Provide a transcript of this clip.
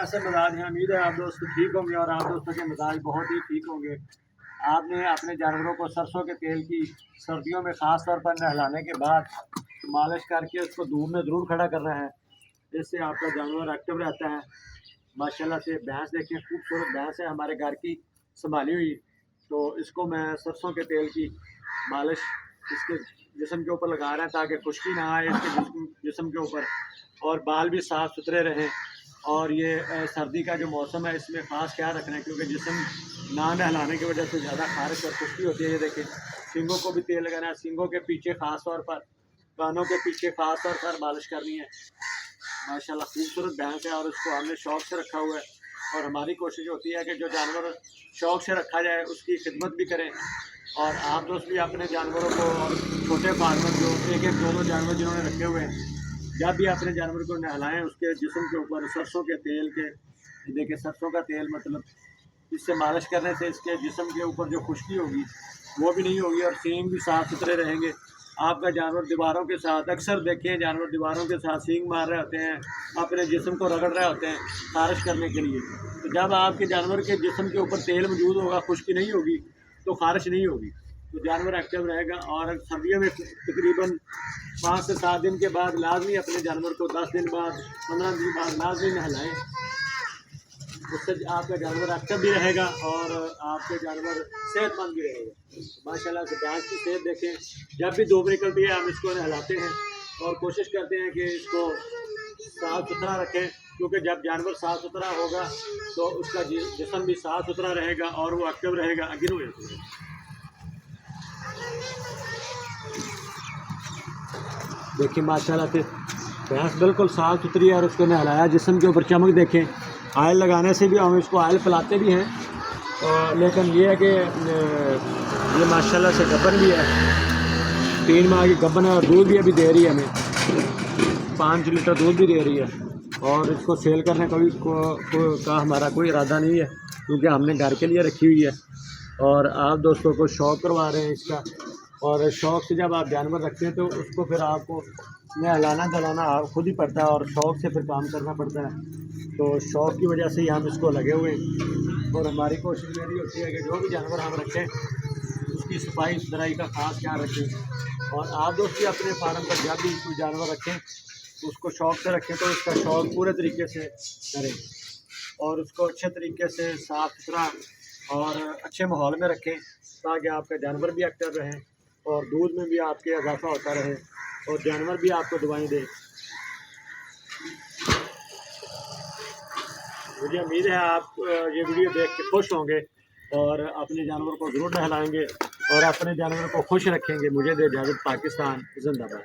कैसे मिजाज हैं। उम्मीद है आप दोस्त ठीक होंगे और आप दोस्तों के मिजाज बहुत ही ठीक होंगे। आपने अपने जानवरों को सरसों के तेल की सर्दियों में ख़ास तौर पर नहलाने के बाद मालिश करके उसको धूप में ज़रूर खड़ा करना है, जिससे आपका जानवर एक्टिव रहता है। माशाल्लाह से भैंस देखिए, खूबसूरत भैंस है हमारे घर की संभाली हुई। तो इसको मैं सरसों के तेल की मालिश इसके जिस्म के ऊपर लगा रहा है ताकि खुश्की ना आए इसके जिस्म के ऊपर, और बाल भी साफ़ सुथरे रहें। और ये सर्दी का जो मौसम है इसमें ख़ास ख्याल रखना है, क्योंकि जिस्म ना नहलाने की वजह से ज़्यादा खारिश और खुश्की होती है। ये देखें, सींगों को भी तेल लगाना है, सींगों के पीछे ख़ास तौर पर, कानों के पीछे ख़ास तौर पर मालिश करनी है। माशाल्लाह खूबसूरत भैंस है और उसको हमने शौक़ से रखा हुआ है, और हमारी कोशिश होती है कि जो जानवर शौक़ से रखा जाए उसकी खिदमत भी करें। और आप दोस्त भी अपने जानवरों को, और छोटे फार्मर जो एक एक दो जानवर जिन्होंने रखे हुए हैं, जब भी अपने जानवर को नहलाएं उसके जिस्म के ऊपर सरसों के तेल के, देखिए सरसों का तेल मतलब इससे मालिश करने से इसके जिस्म के ऊपर जो खुश्की होगी वो भी नहीं होगी, और सींग भी साफ़ सुथरे रहेंगे। आपका जानवर दीवारों के साथ, अक्सर देखें जानवर दीवारों के साथ सींग मार रहे होते हैं, अपने जिस्म को रगड़ रहे होते हैं खारिश करने के लिए। तो जब आपके जानवर के जिस्म के ऊपर तेल मौजूद होगा, खुश्की नहीं होगी, तो खारिश नहीं होगी, तो जानवर एक्टिव रहेगा। और सर्दियों में तकरीबन 5 से 7 दिन के बाद लाजमी अपने जानवर को 10 दिन बाद 15 दिन बाद लाजमी नहलाएँ। उससे आपका जानवर एक्टिव भी रहेगा और आपके जानवर सेहतमंद भी रहेगा। माशाल्लाह से भैंस की सेहत देखें, जब भी धूप निकलती है हम इसको नहलाते हैं और कोशिश करते हैं कि इसको साफ़ सुथरा रखें, क्योंकि जब जानवर साफ़ सुथरा होगा तो उसका जिस्म भी साफ़ सुथरा रहेगा और वो एक्टिव रहेगा। अगिर हुए देखिए माशाल्लाह से भैंस बिल्कुल साफ़ सुथरी है, और उसको नहलाया, जिस्म के ऊपर चमक देखें। आयल लगाने से भी हम इसको आयल पिलाते भी हैं, लेकिन ये है कि ये माशाल्लाह से गब्बन भी है, 3 माह की गब्बन है, और दूध भी अभी दे रही है हमें, 5 लीटर दूध भी दे रही है। और इसको सेल करने का हमारा कोई इरादा नहीं है, क्योंकि हमने घर के लिए रखी हुई है और आप दोस्तों को शौक़ करवा रहे हैं इसका। और शौक़ से जब आप जानवर रखते हैं तो उसको फिर आपको नहलाना धलाना आप खुद ही पड़ता है, और शौक़ से फिर काम करना पड़ता है। तो शौक़ की वजह से ही हम इसको लगे हुए हैं, और हमारी कोशिश यही होती है कि जो भी जानवर हम रखें उसकी सफाई सुथराई का ख़ास ख्याल रखें। और आप दोस्त भी अपने फार्म पर जब भी कोई जानवर रखें तो उसको शौक़ से रखें, तो उसका शौक़ पूरे तरीके से करें और उसको अच्छे तरीके से साफ़ सुथरा और अच्छे माहौल में रखें, ताकि आपका जानवर भी एक्टिव रहे और दूध में भी आपके इजाफा होता रहे और जानवर भी आपको दवाएँ दें। मुझे उम्मीद है आप ये वीडियो देख के खुश होंगे और अपने जानवर को ज़रूर नहलाएंगे और अपने जानवर को खुश रखेंगे। मुझे दे इजाज़त। पाकिस्तान जिंदाबाद।